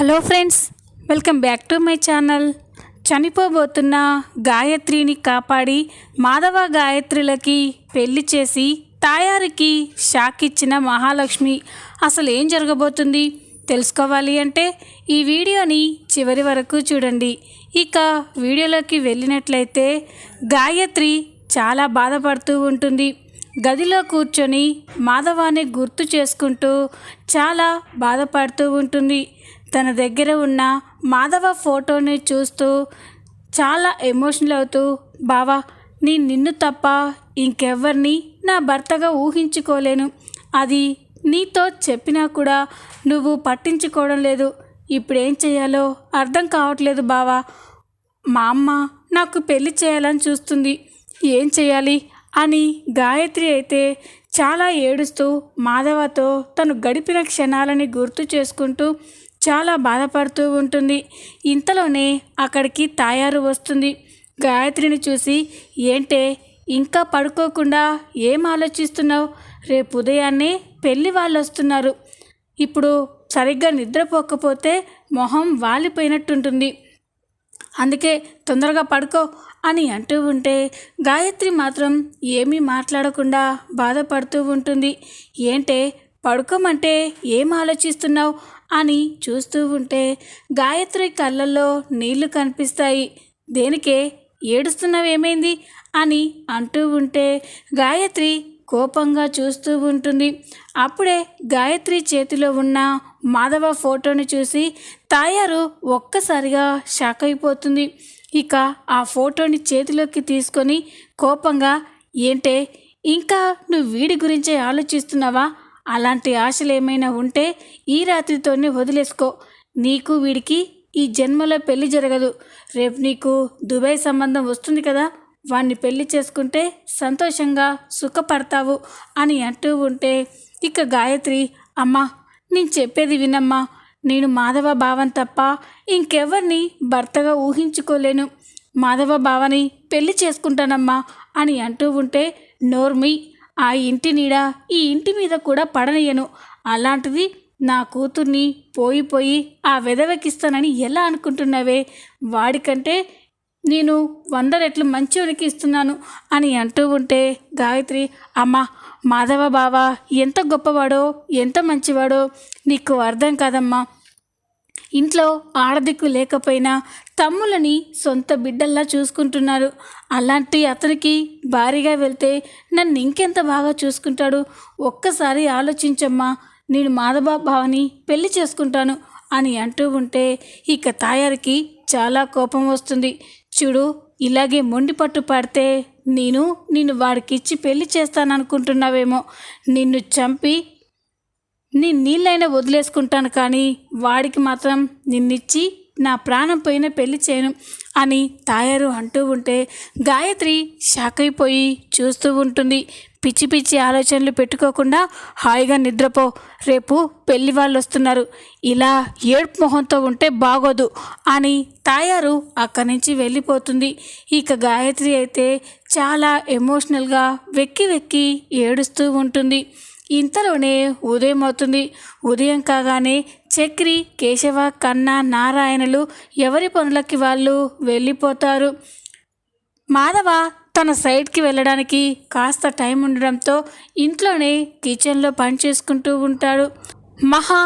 Hello friends, welcome back to my channel. చనిపోబోతున్న గాయత్రిని కాపాడి మాధవ గాయత్రులకి పెళ్లి చేసి తాయారికి షాక్ ఇచ్చిన మహాలక్ష్మి అసలు ఏం జరగబోతుంది తెలుసుకోవాలి అంటే ఈ వీడియోని చివరి వరకు చూడండి. ఇక వీడియోలోకి వెళ్ళినట్లయితే గాయత్రి చాలా బాధపడుతూ ఉంటుంది. గదిలో కూర్చొని మాధవాన్ని గుర్తు చేసుకుంటూ చాలా బాధపడుతూ ఉంటుంది. తన దగ్గర ఉన్న మాధవ ఫోటోని చూస్తూ చాలా ఎమోషనల్ అవుతూ, బావా నిన్ను తప్ప ఇంకెవ్వరిని నా భర్తగా ఊహించుకోలేను. అది నీతో చెప్పినా కూడా నువ్వు పట్టించుకోవడం లేదు. ఇప్పుడేం చేయాలో అర్థం కావట్లేదు బావా. మా అమ్మ నాకు పెళ్లి చేయాలని చూస్తుంది, ఏం చేయాలి అని గాయత్రి అయితే చాలా ఏడుస్తూ మాధవతో తను గడిపిన క్షణాలని గుర్తు చేసుకుంటూ చాలా బాధపడుతూ ఉంటుంది. ఇంతలోనే అక్కడికి తాయారు వస్తుంది. గాయత్రిని చూసి, ఏంటే ఇంకా పడుకోకుండా ఏం ఆలోచిస్తున్నావు? రేపు ఉదయాన్నే పెళ్ళి వాళ్ళు వస్తున్నారు. ఇప్పుడు సరిగ్గా నిద్రపోకపోతే మొహం వాలిపోయినట్టుంటుంది, అందుకే తొందరగా పడుకో అని అంటూ ఉంటే గాయత్రి మాత్రం ఏమీ మాట్లాడకుండా బాధపడుతూ ఉంటుంది. ఏంటే పడుకోమంటే ఏం ఆలోచిస్తున్నావు అని చూస్తూ ఉంటే గాయత్రి కళ్ళల్లో నీళ్లు కనిపిస్తాయి. దేనికే ఏడుస్తున్నావేమైంది అని అంటూ ఉంటే గాయత్రి కోపంగా చూస్తూ ఉంటుంది. అప్పుడే గాయత్రి చేతిలో ఉన్న మాధవ ఫోటోని చూసి తాయారు ఒక్కసారిగా షాక్ అయిపోతుంది. ఇక ఆ ఫోటోని చేతిలోకి తీసుకొని కోపంగా, ఏంటే ఇంకా నువ్వు వీడి గురించే ఆలోచిస్తున్నావా? అలాంటి ఆశలు ఏమైనా ఉంటే ఈ రాత్రితోనే వదిలేసుకో. నీకు వీడికి ఈ జన్మలో పెళ్లి జరగదు. రేపు నీకు దుబాయ్ సంబంధం వస్తుంది కదా, వాణ్ణి పెళ్లి చేసుకుంటే సంతోషంగా సుఖపడతావు అని అంటూ ఉంటే ఇక గాయత్రి, అమ్మా నేను చెప్పేది వినమ్మా. నేను మాధవ బావని తప్ప ఇంకెవరిని భర్తగా ఊహించుకోలేను. మాధవ బావని పెళ్లి చేసుకుంటానమ్మా అని అంటూ ఉంటే, నోర్మి, ఆ ఇంటి నీడ ఈ ఇంటి మీద కూడా పడనయ్యను. అలాంటిది నా కూతుర్ని పోయి ఆ వెధవకిస్తానని ఎలా అనుకుంటున్నావే? వాడికంటే నేను 100 రెట్లు మంచివాడికి ఇస్తున్నాను అని అంటూ ఉంటే గాయత్రి, అమ్మ మాధవ బావ ఎంత గొప్పవాడో ఎంత మంచివాడో నీకు అర్థం కాదమ్మా. ఇంట్లో ఆడదిక్కు లేకపోయినా తమ్ములని సొంత బిడ్డల్లా చూసుకుంటున్నారు. అలాంటి అతనికి భారీగా వెళ్తే నన్ను ఇంకెంత బాగా చూసుకుంటాడు? ఒక్కసారి ఆలోచించమ్మా. నేను మాధవ బావని పెళ్లి చేసుకుంటాను అని అంటూ ఉంటే ఇక తాయారికి చాలా కోపం వస్తుంది. చూడు, ఇలాగే మొండి పట్టు పడితే నిన్ను వాడికిచ్చి పెళ్లి చేస్తాననుకుంటున్నావేమో. నిన్ను చంపి నీళ్ళైనా వదిలేసుకుంటాను, కానీ వాడికి మాత్రం నిన్నిచ్చి నా ప్రాణం పోయిన పెళ్లి చేయను అని తాయారు అంటూ ఉంటే గాయత్రి షాక్ అయిపోయి చూస్తూ ఉంటుంది. పిచ్చి పిచ్చి ఆలోచనలు పెట్టుకోకుండా హాయిగా నిద్రపో. రేపు పెళ్లి వాళ్ళు వస్తున్నారు. ఇలా ఏడుపు మొహంతో ఉంటే బాగోదు అని తాయారు అక్కడి నుంచి వెళ్ళిపోతుంది. ఇక గాయత్రి అయితే చాలా ఎమోషనల్గా వెక్కి వెక్కి ఏడుస్తూ ఉంటుంది. ఇంతలోనే ఉదయం అవుతుంది. ఉదయం కాగానే చక్రి, కేశవ, కన్నా, నారాయణలు ఎవరి పనులకి వాళ్ళు వెళ్ళిపోతారు. మాధవ తన సైడ్కి వెళ్ళడానికి కాస్త టైం ఉండడంతో ఇంట్లోనే కిచెన్లో పని చేసుకుంటూ ఉంటాడు. మహా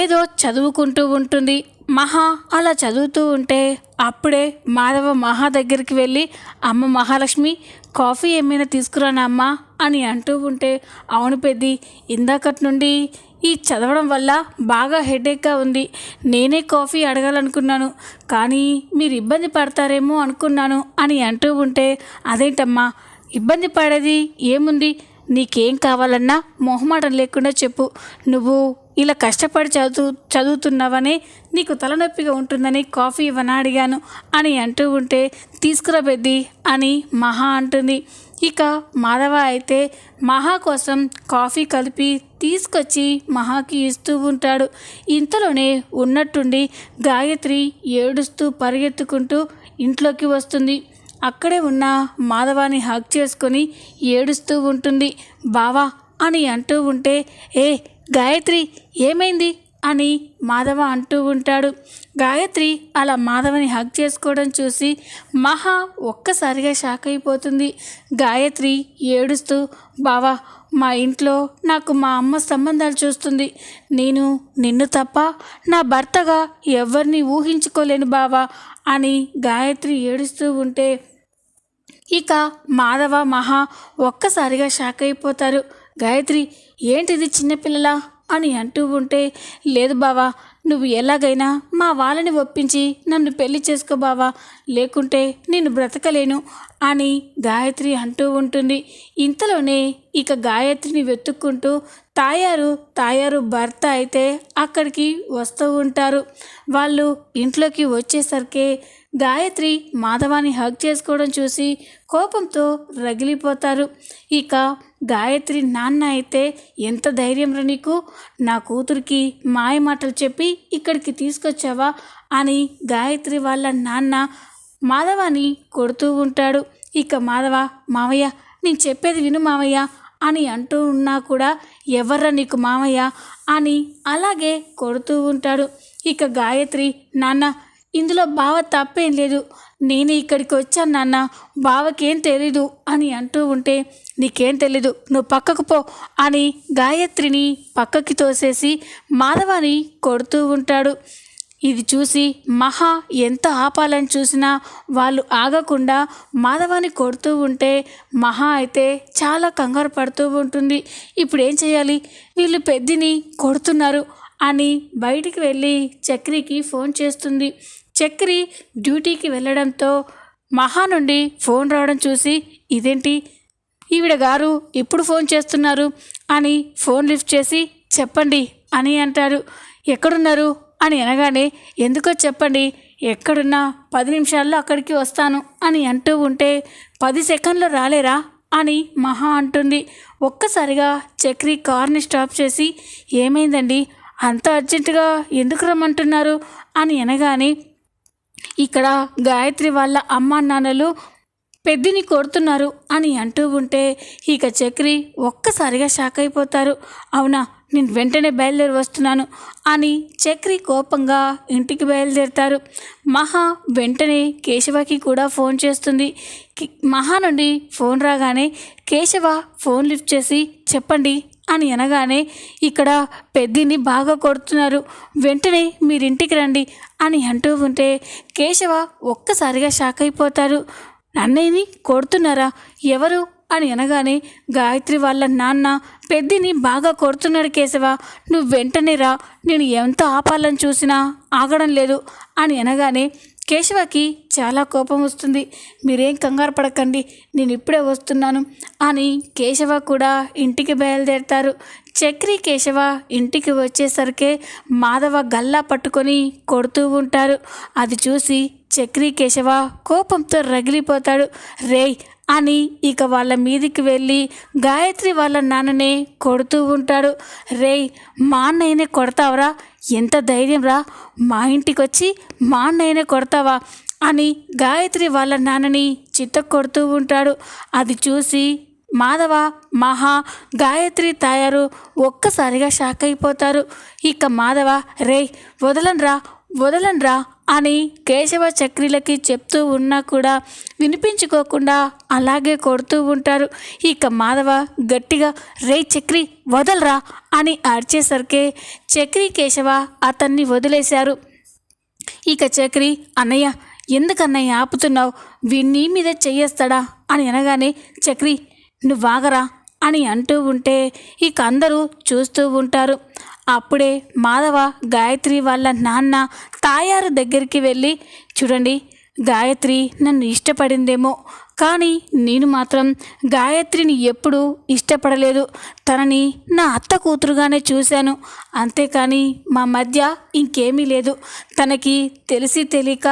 ఏదో చదువుకుంటూ ఉంటుంది. మహా అలా చదువుతూ ఉంటే అప్పుడే మాధవ మహా దగ్గరికి వెళ్ళి, అమ్మ మహాలక్ష్మి, కాఫీ ఏమైనా తీసుకురానా అమ్మా అని అంటూ ఉంటే, అవును పెద్ది, ఇందాకటి నుండి ఈ చదవడం వల్ల బాగా హెడేక్గా ఉంది. నేనే కాఫీ అడగాలనుకున్నాను, కానీ మీరు ఇబ్బంది పడతారేమో అనుకున్నాను అని అంటూ ఉంటే, అదేంటమ్మా ఇబ్బంది పడేది ఏముంది? నీకేం కావాలన్నా మొహమాటం లేకుండా చెప్పు. నువ్వు ఇలా కష్టపడి చదువుతున్నావని నీకు తలనొప్పిగా ఉంటుందని కాఫీ ఇవ్వనా అడిగాను అని అంటూ ఉంటే, తీసుకురా పెద్ది అని మహా అంటుంది. ఇక మాధవ అయితే మహా కోసం కాఫీ కలిపి తీసుకొచ్చి మహాకి ఇస్తూ ఉంటాడు. ఇంతలోనే ఉన్నట్టుండి గాయత్రి ఏడుస్తూ పరిగెత్తుకుంటూ ఇంట్లోకి వస్తుంది. అక్కడే ఉన్న మాధవాన్ని హగ్ చేసుకొని ఏడుస్తూ ఉంటుంది. బావా అని అంటూ ఉంటే, ఏ గాయత్రి ఏమైంది అని మాధవ అంటూ ఉంటాడు. గాయత్రి అలా మాధవని హగ్ చేసుకోవడం చూసి మహా ఒక్కసారిగా షాక్ అయిపోతుంది. గాయత్రి ఏడుస్తూ, బావా మా ఇంట్లో నాకు మా అమ్మ సంబంధాలు చూస్తుంది. నేను నిన్ను తప్ప నా భర్తగా ఎవరిని ఊహించుకోలేను బావా అని గాయత్రి ఏడుస్తూ ఉంటే ఇక మాధవ మహా ఒక్కసారిగా షాక్ అయిపోతారు. గాయత్రి ఏంటిది చిన్నపిల్లలా అని అంటూ ఉంటే, లేదు బావా, నువ్వు ఎలాగైనా మా వాళ్ళని ఒప్పించి నన్ను పెళ్లి చేసుకో బావా, లేకుంటే నేను బ్రతకలేను అని గాయత్రి అంటూ ఉంటుంది. ఇంతలోనే ఇక గాయత్రిని వెతుక్కుంటూ తాయారు భర్త అయితే అక్కడికి వస్తూ ఉంటారు. వాళ్ళు ఇంట్లోకి వచ్చేసరికి గాయత్రి మాధవాన్ని హగ్ చేసుకోవడం చూసి కోపంతో రగిలిపోతారు. ఇక గాయత్రి నాన్న అయితే, ఎంత ధైర్యం రా నీకు, నా కూతురికి మాయ మాటలు చెప్పి ఇక్కడికి తీసుకొచ్చావా అని గాయత్రి వాళ్ళ నాన్న మాధవాన్ని కొడుతూ ఉంటాడు. ఇక మాధవ, మావయ్య నేను చెప్పేది విను మావయ్య అని అంటూ ఉన్నా కూడా, ఎవర్రా నీకు మావయ్య అని అలాగే కొడుతూ ఉంటాడు. ఇక గాయత్రి, నాన్న ఇందులో బావ తప్పేం లేదు, నేను ఇక్కడికి వచ్చాను నాన్న, బావకేం తెలీదు అని అంటూ ఉంటే, నీకేం తెలీదు, నువ్వు పక్కకు పో అని గాయత్రిని పక్కకి తోసేసి మాధవాని కొడుతూ ఉంటాడు. ఇది చూసి మహా ఎంత ఆపాలని చూసినా వాళ్ళు ఆగకుండా మాధవాన్ని కొడుతూ ఉంటే మహా అయితే చాలా కంగారు పడుతూ ఉంటుంది. ఇప్పుడు ఏం చేయాలి, వీళ్ళు పెద్దిని కొడుతున్నారు అని బయటికి వెళ్ళి చక్రికి ఫోన్ చేస్తుంది. చక్రి డ్యూటీకి వెళ్ళడంతో మహా నుండి ఫోన్ రావడం చూసి, ఇదేంటి ఈవిడ గారు ఇప్పుడు ఫోన్ చేస్తున్నారు అని ఫోన్ లిఫ్ట్ చేసి, చెప్పండి అని అంటారు. ఎక్కడున్నారు అని అనగానే, ఎందుకో చెప్పండి, ఎక్కడున్నా 10 నిమిషాల్లో అక్కడికి వస్తాను అని అంటూ ఉంటే, 10 సెకండ్లు రాలేరా అని మహా అంటుంది. ఒక్కసారిగా చక్రి కార్ని స్టాప్ చేసి, ఏమైందండి, అంత అర్జెంటుగా ఎందుకు రమ్మంటున్నారు అని అనగానే, ఇక్కడ గాయత్రి వాళ్ళ అమ్మ నాన్నలు పెద్దిని కొడుతున్నారు అని అంటూ ఉంటే ఇక చక్రి ఒక్కసారిగా షాక్ అయిపోతారు. అవునా, నేను వెంటనే బయలుదేరి వస్తున్నాను అని చక్రి కోపంగా ఇంటికి బయలుదేరుతారు. మహా వెంటనే కేశవకి కూడా ఫోన్ చేస్తుంది. మహా నుండి ఫోన్ రాగానే కేశవ ఫోన్ లిఫ్ట్ చేసి, చెప్పండి అని అనగానే, ఇక్కడ పెద్దిని బాగా కొడుతున్నారు, వెంటనే మీరింటికి రండి అని అంటూ ఉంటే కేశవ ఒక్కసారిగా షాక్ అయిపోతారు. అన్నయ్యని కొడుతున్నారా, ఎవరు అని అనగానే, గాయత్రి వాళ్ళ నాన్న పెద్దిని బాగా కొడుతున్నాడు కేశవ, నువ్వు వెంటనే రా, నేను ఎంత ఆపాలని చూసినా ఆగడం లేదు అని అనగానే కేశవకి చాలా కోపం వస్తుంది. మీరేం కంగారు పడకండి, నేను ఇప్పుడే వస్తున్నాను అని కేశవ కూడా ఇంటికి బయలుదేరుతారు. చక్రి కేశవ ఇంటికి వచ్చేసరికి మాధవ గల్లా పట్టుకొని కొడుతూ ఉంటారు. అది చూసి చక్రి కేశవ కోపంతో రగిలిపోతాడు. రేయ్ అని ఇక వాళ్ళ మీదికి వెళ్ళి గాయత్రి వాళ్ళ నాన్ననే కొడుతూ ఉంటాడు. రేయ్, మా అన్నయ్యనే కొడతావరా, ఎంత ధైర్యం రా, మా ఇంటికి వచ్చి మా అన్నయ్యనే కొడతావా అని గాయత్రి వాళ్ళ నాన్నని చిత్త కొడుతూ ఉంటాడు. అది చూసి మాధవ, మహా, గాయత్రి తాయారు ఒక్కసారిగా షాక్ అయిపోతారు. ఇక మాధవ, రేయ్ వదలన్రా అని కేశవ చక్రిలకి చెప్తూ ఉన్నా కూడా వినిపించుకోకుండా అలాగే కొడుతూ ఉంటారు. ఇక మాధవ గట్టిగా, రేయ్ చక్రి వదలరా అని అరిచేసరికి చక్రి కేశవ అతన్ని వదిలేశారు. ఇక చక్రి, అన్నయ్య ఎందుకన్నయ్య ఆపుతున్నావు, వీణ్ణి మీద చెయ్యేస్తాడా అని అనగానే, చక్రి నువ్వాగరా అని అంటూ ఉంటే ఇక అందరూ చూస్తూ ఉంటారు. అప్పుడే మాధవ గాయత్రి వాళ్ళ నాన్న తాయారు దగ్గరికి వెళ్ళి, చూడండి, గాయత్రి నన్ను ఇష్టపడిందేమో, కానీ నేను మాత్రం గాయత్రిని ఎప్పుడూ ఇష్టపడలేదు, తనని నా అత్త కూతురుగానే చూశాను, అంతేకాని మా మధ్య ఇంకేమీ లేదు, తనకి తెలిసి తెలియక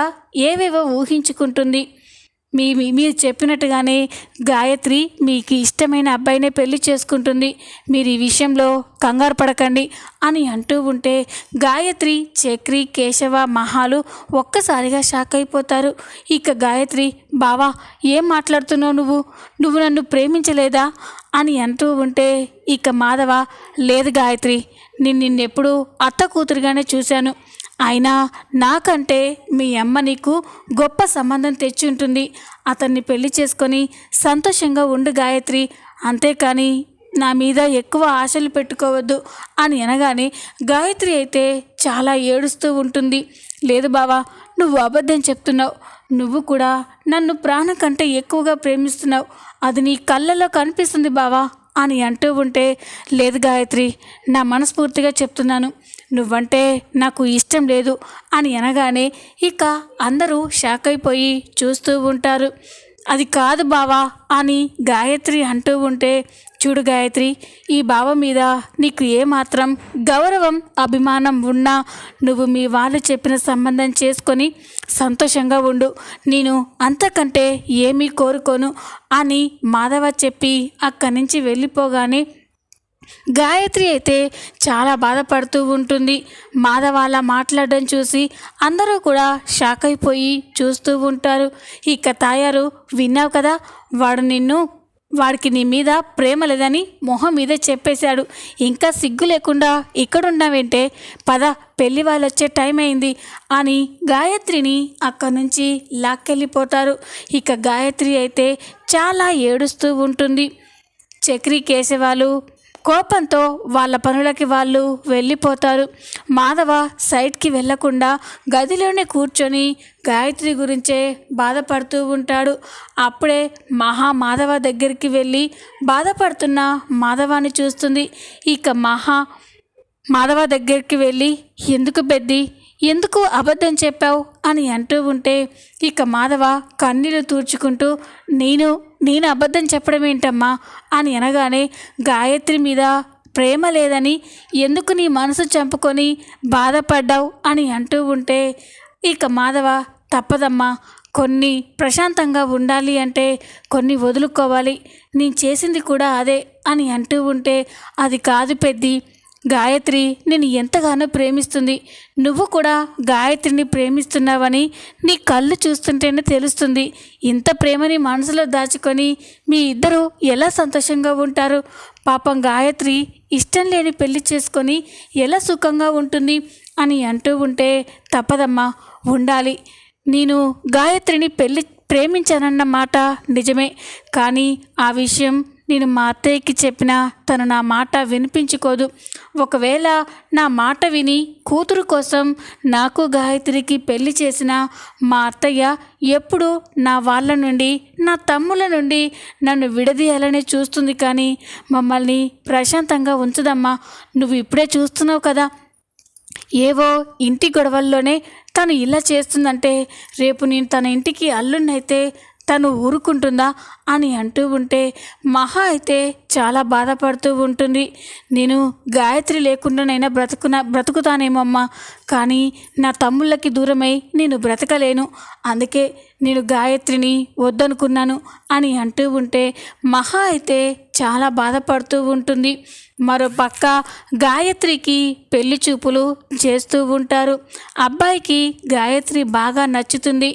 ఏవేవో ఊహించుకుంటుంది, మీరు చెప్పినట్టుగానే గాయత్రి మీకు ఇష్టమైన అబ్బాయినే పెళ్లి చేసుకుంటుంది, మీరు ఈ విషయంలో కంగారు పడకండి అని అంటూ ఉంటే గాయత్రి, చక్రి, కేశవ, మహాలు ఒక్కసారిగా షాక్ అయిపోతారు. ఇక గాయత్రి, బావా ఏం మాట్లాడుతున్నావు, నువ్వు నన్ను ప్రేమించలేదా అని అంటూ ఉంటే ఇక మాధవ, లేదు గాయత్రి, నిన్నెప్పుడు అత్త కూతురుగానే చూశాను, అయినా నాకంటే మీ అమ్మ నీకు గొప్ప సంబంధం తెచ్చి ఉంటుంది, అతన్ని పెళ్లి చేసుకొని సంతోషంగా ఉండు గాయత్రి, అంతేకాని నా మీద ఎక్కువ ఆశలు పెట్టుకోవద్దు అని అనగానే గాయత్రి అయితే చాలా ఏడుస్తూ ఉంటుంది. లేదు బావా, నువ్వు అబద్ధం చెప్తున్నావు, నువ్వు కూడా నన్ను ప్రాణం కంటే ఎక్కువగా ప్రేమిస్తున్నావు, అది నీ కళ్ళలో కనిపిస్తుంది బావా అని అంటూ ఉంటే, లేదు గాయత్రి, నా మనస్ఫూర్తిగా చెప్తున్నాను, నువ్వంటే నాకు ఇష్టం లేదు అని అనగానే ఇక అందరూ షాక్ అయిపోయి చూస్తూ ఉంటారు. అది కాదు బావా అని గాయత్రి అంటూ ఉంటే, చూడు గాయత్రి, ఈ బావ మీద నీకు ఏమాత్రం గౌరవం, అభిమానం ఉన్నా నువ్వు మీ వాళ్ళు చెప్పిన సంబంధం చేసుకొని సంతోషంగా ఉండు, నేను అంతకంటే ఏమీ కోరుకోను అని మాధవ చెప్పి అక్కడి నుంచి వెళ్ళిపోగానే గాయత్రి అయితే చాలా బాధపడుతూ ఉంటుంది. మాధవ అలా మాట్లాడడం చూసి అందరూ కూడా షాక్ అయిపోయి చూస్తూ ఉంటారు. ఇక తాయారు, విన్నావు కదా, వాడికి నీ మీద ప్రేమ లేదని మొహం మీద చెప్పేశాడు, ఇంకా సిగ్గు లేకుండా ఇక్కడున్నావేంటే, పద పెళ్లి వాళ్ళు వచ్చే టైం అయింది అని గాయత్రిని అక్కడి నుంచి లాక్కెళ్ళిపోతారు. ఇక గాయత్రి అయితే చాలా ఏడుస్తూ ఉంటుంది. చక్రి, కేశవాలు కోపంతో వాళ్ళ పనులకి వాళ్ళు వెళ్ళిపోతారు. మాధవ సైడ్కి వెళ్లకుండా గదిలోనే కూర్చొని గాయత్రి గురించే బాధపడుతూ ఉంటాడు. అప్పుడే మాధవ దగ్గరికి వెళ్ళి బాధపడుతున్న మాధవాన్ని చూస్తుంది. ఇక మాధవ దగ్గరికి వెళ్ళి, ఎందుకు పెద్ది, ఎందుకు అబద్ధం చెప్పావు అని అంటూ ఉంటే ఇక మాధవ కన్నీళ్ళు తూర్చుకుంటూ, నేను అబద్ధం చెప్పడం ఏంటమ్మా అని అనగానే, గాయత్రి మీద ప్రేమ లేదని ఎందుకు నీ మనసు చంపుకొని బాధపడ్డావు అని అంటూ ఉంటే ఇక మాధవ, తప్పదమ్మా, కొన్ని ప్రశాంతంగా ఉండాలి అంటే కొన్ని వదులుకోవాలి, నేను చేసింది కూడా అదే అని అంటూ ఉంటే, అది కాదు పెద్ది, గాయత్రి నేను ఎంతగానో ప్రేమిస్తుంది, నువ్వు కూడా గాయత్రిని ప్రేమిస్తున్నావని నీ కళ్ళు చూస్తుంటేనే తెలుస్తుంది, ఇంత ప్రేమని మనసులో దాచుకొని మీ ఇద్దరు ఎలా సంతోషంగా ఉంటారు, పాపం గాయత్రి ఇష్టం లేని పెళ్లి చేసుకొని ఎలా సుఖంగా ఉంటుంది అని అంటూ ఉంటే, తప్పదమ్మా, ఉండాలి, నేను గాయత్రిని ప్రేమించానన్న మాట నిజమే, కానీ ఆ విషయం నేను మా అత్తయ్యకి చెప్పినా తను నా మాట వినిపించుకోదు, ఒకవేళ నా మాట విని కూతురు కోసం నాకు గాయత్రికి పెళ్లి చేసిన మా అత్తయ్య ఎప్పుడు నా వాళ్ళ నుండి, నా తమ్ముల నుండి నన్ను విడదీయాలనే చూస్తుంది, కానీ మమ్మల్ని ప్రశాంతంగా ఉంచదమ్మా, నువ్వు ఇప్పుడే చూస్తున్నావు కదా, ఏవో ఇంటి గొడవల్లోనే తను ఇలా చేస్తుందంటే రేపు నేను తన ఇంటికి అల్లున్నైతే తను ఊరుకుంటుందా అని అంటూ ఉంటే మహా అయితే చాలా బాధపడుతూ ఉంటుంది. నేను గాయత్రి లేకుండానైనా బ్రతుకుతానేమమ్మా, కానీ నా తమ్ముళ్ళకి దూరమై నేను బ్రతకలేను, అందుకే నేను గాయత్రిని వద్దనుకున్నాను అని అంటూ ఉంటే మహా అయితే చాలా బాధపడుతూ ఉంటుంది. మరోపక్క గాయత్రికి పెళ్లి చూపులు చేస్తూ ఉంటారు. అబ్బాయికి గాయత్రి బాగా నచ్చుతుంది.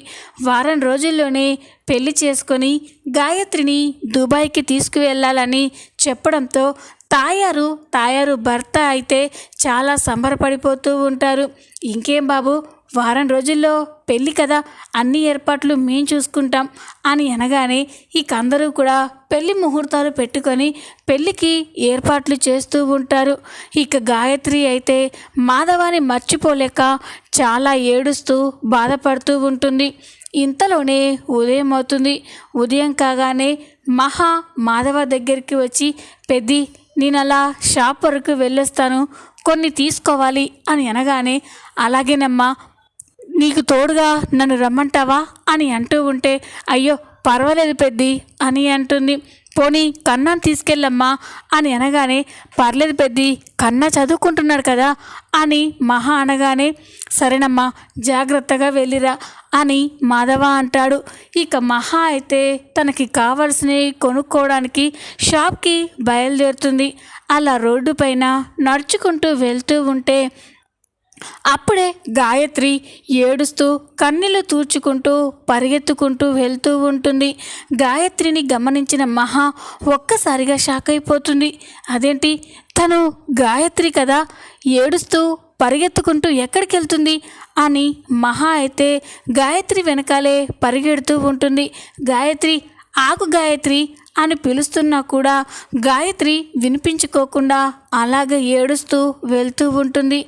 వారం రోజుల్లోనే పెళ్లి చేసుకొని గాయత్రిని దుబాయ్కి తీసుకువెళ్ళాలని చెప్పడంతో తాయారు భర్త అయితే చాలా సంబరపడిపోతూ ఉంటారు. ఇంకేం బాబు, వారం రోజుల్లో పెళ్ళి కదా, అన్ని ఏర్పాట్లు మేము చూసుకుంటాం అని అనగానే ఇక అందరూ కూడా పెళ్లి ముహూర్తాలు పెట్టుకొని పెళ్ళికి ఏర్పాట్లు చేస్తూ ఉంటారు. ఇక గాయత్రి అయితే మాధవాన్ని మర్చిపోలేక చాలా ఏడుస్తూ బాధపడుతూ ఉంటుంది. ఇంతలోనే ఉదయం అవుతుంది. ఉదయం కాగానే మాధవ దగ్గరికి వచ్చి, పెద్ది, నేను అలా షాప్ వరకు వెళ్ళొస్తాను, కొన్ని తీసుకోవాలి అని అనగానే, అలాగేనమ్మా, నీకు తోడుగా నన్ను రమ్మంటావా అని అంటూ ఉంటే, అయ్యో పర్వాలేదు పెద్ది అని అంటుంది. పోనీ కన్నాను తీసుకెళ్ళమ్మా అని అనగానే, పర్లేదు పెద్ది, కన్నా చదువుకుంటున్నాడు కదా అని అనగానే, సరేనమ్మా, జాగ్రత్తగా వెళ్ళిరా అని మాధవ అంటాడు. ఇక మహా అయితే తనకి కావలసినవి కొనుక్కోవడానికి షాప్కి బయలుదేరుతుంది. అలా రోడ్డు పైన నడుచుకుంటూ వెళ్తూ ఉంటే అప్పుడే గాయత్రి ఏడుస్తూ కన్నీళ్లు తూర్చుకుంటూ పరిగెత్తుకుంటూ వెళ్తూ ఉంటుంది. గాయత్రిని గమనించిన మహా ఒక్కసారిగా షాక్ అయిపోతుంది. అదేంటి, తను గాయత్రి కదా, ఏడుస్తూ పరిగెత్తుకుంటూ ఎక్కడికి వెళ్తుంది అని మహా అయితే గాయత్రి వెనకాలే పరిగెడుతూ ఉంటుంది. గాయత్రి, ఆగు గాయత్రి అని పిలుస్తున్నా కూడా గాయత్రి వినిపించుకోకుండా అలాగ ఏడుస్తూ వెళ్తూ ఉంటుంది.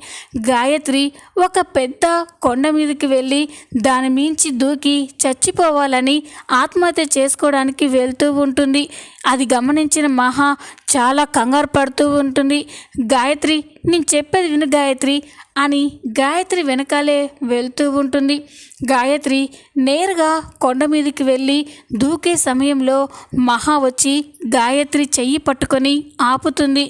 గాయత్రి ఒక పెద్ద కొండ మీదకి వెళ్ళి దాని మించి దూకి చచ్చిపోవాలని ఆత్మహత్య చేసుకోవడానికి వెళ్తూ ఉంటుంది. అది గమనించిన మహా చాలా కంగారు పడుతూ ఉంటుంది. గాయత్రి, నేను చెప్పేది విను గాయత్రి అని గాయత్రి వెనకాలే వెళ్తూ ఉంటుంది. గాయత్రి నేరుగా కొండ మీదకి వెళ్ళి దూకే సమయంలో మహా వచ్చి గాయత్రి చెయ్యి పట్టుకొని ఆపుతుంది.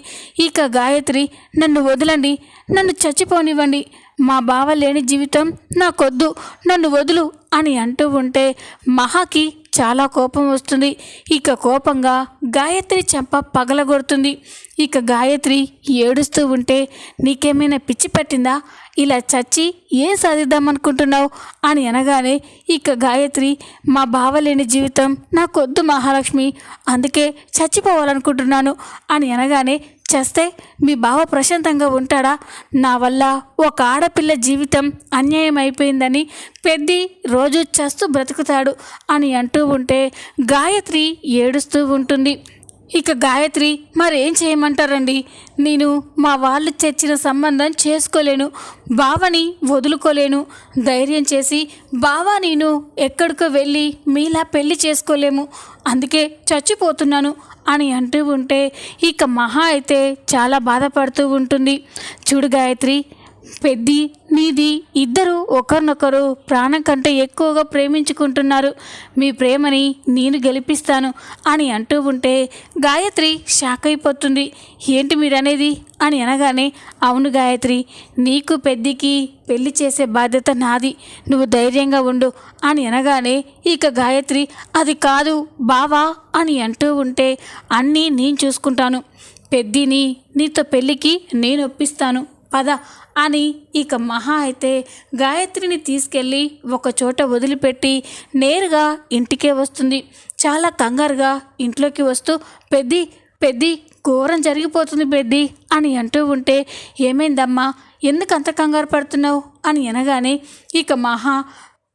ఇక గాయత్రి, నన్ను వదలండి, నన్ను చచ్చిపోనివ్వండి, మా బావ లేని జీవితం నాకొద్దు, నన్ను వదులు అని అంటూ ఉంటే మహాకి చాలా కోపం వస్తుంది. ఇక కోపంగా గాయత్రి చెంప పగలగొడుతుంది. ఇక గాయత్రి ఏడుస్తూ ఉంటే, నీకేమైనా పిచ్చి పట్టిందా, ఇలా చచ్చి ఏం సాధిద్దామనుకుంటున్నావు అని అనగానే ఇక గాయత్రి, మా బావ లేని జీవితం నాకొద్దు మహాలక్ష్మి, అందుకే చచ్చిపోవాలనుకుంటున్నాను అని అనగానే, చేస్తే మీ బావ ప్రశాంతంగా ఉంటాడా, నా వల్ల ఒక ఆడపిల్ల జీవితం అన్యాయం అయిపోయిందని పెద్ది రోజు చస్తూ బ్రతుకుతాడు అని అంటూ ఉంటే గాయత్రి ఏడుస్తూ ఉంటుంది. ఇక గాయత్రి, మరేం చేయమంటారండి, నేను మా వాళ్ళు తెచ్చిన సంబంధం చేసుకోలేను, బావని వదులుకోలేను, ధైర్యం చేసి బావ నేను ఎక్కడికో వెళ్ళి మీలా పెళ్లి చేసుకోలేము, అందుకే చచ్చిపోతున్నాను అని అంటూ ఉంటే ఇక మహా అయితే చాలా బాధపడుతూ ఉంటుంది. చూడు గాయత్రి, పెద్ది నీది ఇద్దరు ఒకరినొకరు ప్రాణం కంటే ఎక్కువగా ప్రేమించుకుంటున్నారు, మీ ప్రేమని నేను గెలిపిస్తాను అని అంటూ ఉంటే గాయత్రి షాక్ అయిపోతుంది. ఏంటి మీరు అనేది అని అనగానే, అవును గాయత్రి, నీకు పెద్దికి పెళ్లి చేసే బాధ్యత నాది, నువ్వు ధైర్యంగా ఉండు అని అనగానే ఇక గాయత్రి, అది కాదు బావా అని అంటూ ఉంటే, అన్నీ నేను చూసుకుంటాను, పెద్దిని నీతో పెళ్ళికి నేను ఒప్పిస్తాను, పద అని ఇక మహా అయితే గాయత్రిని తీసుకెళ్ళి ఒక చోట వదిలిపెట్టి నేరుగా ఇంటికే వస్తుంది. చాలా కంగారుగా ఇంట్లోకి వస్తూ, పెద్ది ఘోరం జరిగిపోతుంది పెద్ది అని అంటూ ఉంటే, ఏమైందమ్మా, ఎందుకు అంత కంగారు పడుతున్నావు అని అనగానే ఇక మహా,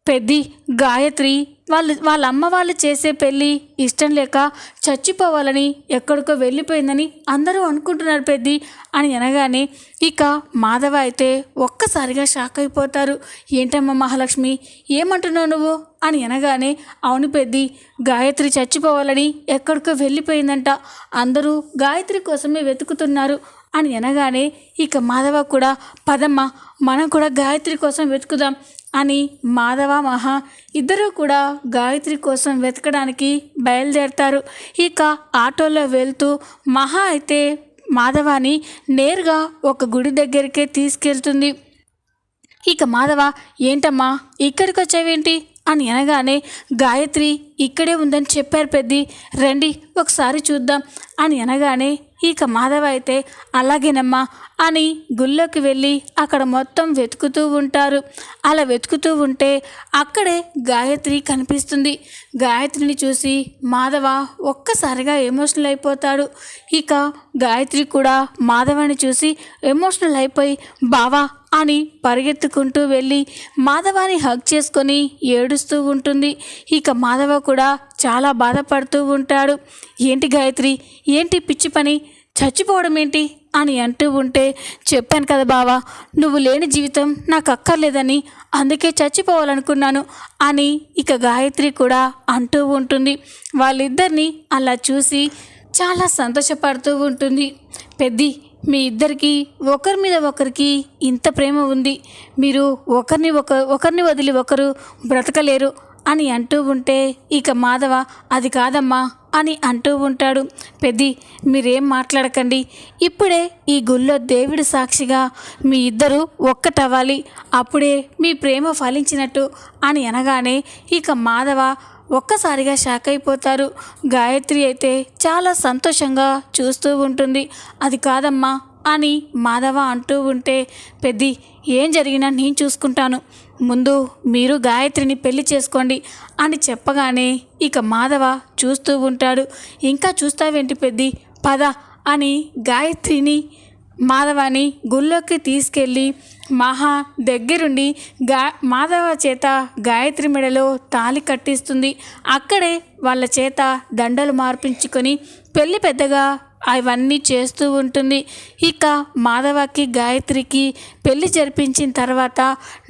పెద్ది గాయత్రి వాళ్ళ అమ్మ వాళ్ళు చేసే పెళ్ళి ఇష్టం లేక చచ్చిపోవాలని ఎక్కడికో వెళ్ళిపోయిందని అందరూ అనుకుంటున్నారు పెద్ది అని అనగానే ఇక మాధవ అయితే ఒక్కసారిగా షాక్ అయిపోతారు. ఏంటమ్మా మహాలక్ష్మి, ఏమంటున్నావు నువ్వు అని అనగానే, అవును పెద్ది, గాయత్రి చచ్చిపోవాలని ఎక్కడికో వెళ్ళిపోయిందంట, అందరూ గాయత్రి కోసమే వెతుకుతున్నారు అని అనగానే ఇక మాధవ కూడా, పదమ్మ మనం కూడా గాయత్రి కోసం వెతుకుదాం అని మాధవ మహా ఇద్దరూ కూడా గాయత్రి కోసం వెతకడానికి బయలుదేరతారు. ఇక ఆటోలో వెళ్తూ మహా అయితే మాధవాని నేరుగా ఒక గుడి దగ్గరికే తీసుకెళ్తుంది. ఇక మాధవ, ఏంటమ్మా ఇక్కడికి వచ్చావేంటి అని అనగానే, గాయత్రి ఇక్కడే ఉందని చెప్పారు పెద్ది, రండి ఒకసారి చూద్దాం అని అనగానే ఇక మాధవ అయితే అలాగేనమ్మా అని గుళ్ళోకి వెళ్ళి అక్కడ మొత్తం వెతుకుతూ ఉంటారు. అలా వెతుకుతూ ఉంటే అక్కడే గాయత్రి కనిపిస్తుంది. గాయత్రిని చూసి మాధవ ఒక్కసారిగా ఎమోషనల్ అయిపోతాడు. ఇక గాయత్రి కూడా మాధవాన్ని చూసి ఎమోషనల్ అయిపోయి, బావా అని పరిగెత్తుకుంటూ వెళ్ళి మాధవాని హగ్ చేసుకొని ఏడుస్తూ ఉంటుంది. ఇక మాధవ కూడా చాలా బాధపడుతూ ఉంటాడు. ఏంటి గాయత్రి, ఏంటి పిచ్చి పని, చచ్చిపోవడం ఏంటి అని అంటూ ఉంటే, చెప్పాను కదా బావా, నువ్వు లేని జీవితం నాకు అక్కర్లేదని, అందుకే చచ్చిపోవాలనుకున్నాను అని ఇక గాయత్రి కూడా అంటూ ఉంటుంది. వాళ్ళిద్దరినీ అలా చూసి చాలా సంతోషపడుతూ ఉంటుంది. పెద్ది, మీ ఇద్దరికి ఒకరి మీద ఒకరికి ఇంత ప్రేమ ఉంది, మీరు ఒకరిని వదిలి ఒకరు బ్రతకలేరు అని అంటూ ఉంటే ఇక మాధవ, అది కాదమ్మా అని అంటూ ఉంటాడు. పెద్ది, మీరేం మాట్లాడకండి, ఇప్పుడే ఈ గుళ్ళో దేవుడి సాక్షిగా మీ ఇద్దరు ఒక్కటవ్వాలి, అప్పుడే మీ ప్రేమ ఫలించినట్టు అని అనగానే ఇక మాధవ ఒక్కసారిగా షాక్ అయిపోతారు. గాయత్రి అయితే చాలా సంతోషంగా చూస్తూ ఉంటుంది. అది కాదమ్మా అని మాధవ అంటూ ఉంటే, పెద్ది, ఏం జరిగినా నేను చూసుకుంటాను, ముందు మీరు గాయత్రిని పెళ్లి చేసుకోండి అని చెప్పగానే ఇక మాధవ చూస్తూ ఉంటాడు. ఇంకా చూస్తావేంటి పెద్ది, పద అని గాయత్రిని మాధవాని గుళ్ళోకి తీసుకెళ్ళి మహా దగ్గరుండి మాధవ చేత గాయత్రి మెడలో తాళి కట్టిస్తుంది. అక్కడే వాళ్ళ చేత దండలు మార్పించుకొని పెళ్ళి పెద్దగా అవన్నీ చేస్తూ ఉంటుంది. ఇక మాధవకి గాయత్రికి పెళ్లి జరిపించిన తర్వాత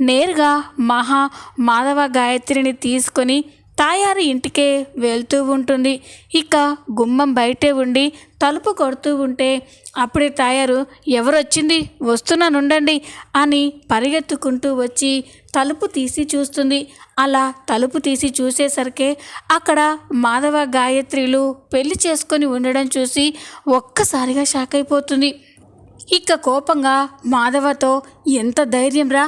నేరుగా మాధవ గాయత్రిని తీసుకొని తాయారు ఇంటికే వెళ్తూ ఉంటుంది. ఇక గుమ్మం బయటే ఉండి తలుపు కొడుతూ ఉంటే అప్పుడే తాయారు, ఎవరొచ్చింది, వస్తున్నానుండండి అని పరిగెత్తుకుంటూ వచ్చి తలుపు తీసి చూస్తుంది. అలా తలుపు తీసి చూసేసరికి అక్కడ మాధవ గాయత్రిలు పెళ్లి చేసుకొని ఉండడం చూసి ఒక్కసారిగా షాక్ అయిపోతుంది. ఇక కోపంగా మాధవతో, ఎంత ధైర్యం రా,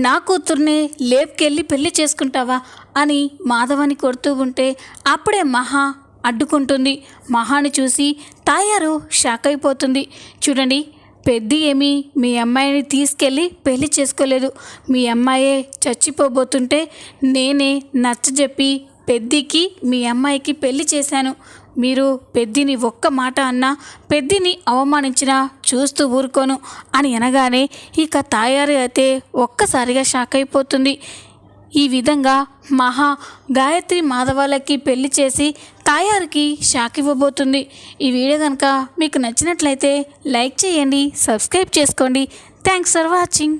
నా కూతుర్నే లేపుకెళ్ళి పెళ్లి చేసుకుంటావా అని మాధవని కొడుతూ ఉంటే అప్పుడే మహా అడ్డుకుంటుంది. మహాని చూసి తాయారు షాక్ అయిపోతుంది. చూడండి, పెద్ది ఏమీ మీ అమ్మాయిని తీసుకెళ్ళి పెళ్లి చేసుకోలేదు, మీ అమ్మాయే చచ్చిపోబోతుంటే నేనే నచ్చజెప్పి పెద్దికి మీ అమ్మాయికి పెళ్లి చేశాను. మీరు పెద్దిని ఒక్క మాట అన్నా, పెద్దిని అవమానించినా చూస్తూ ఊరుకోను అని అనగానే ఇక తాయారు అయితే ఒక్కసారిగా షాక్ అయిపోతుంది. ఈ విధంగా మహా గాయత్రి మాధవాలకి పెళ్లి చేసి తాయారుకి షాక్ ఇవ్వబోతుంది. ఈ వీడియో కనుక మీకు నచ్చినట్లయితే లైక్ చేయండి, సబ్స్క్రైబ్ చేసుకోండి. Thanks for watching.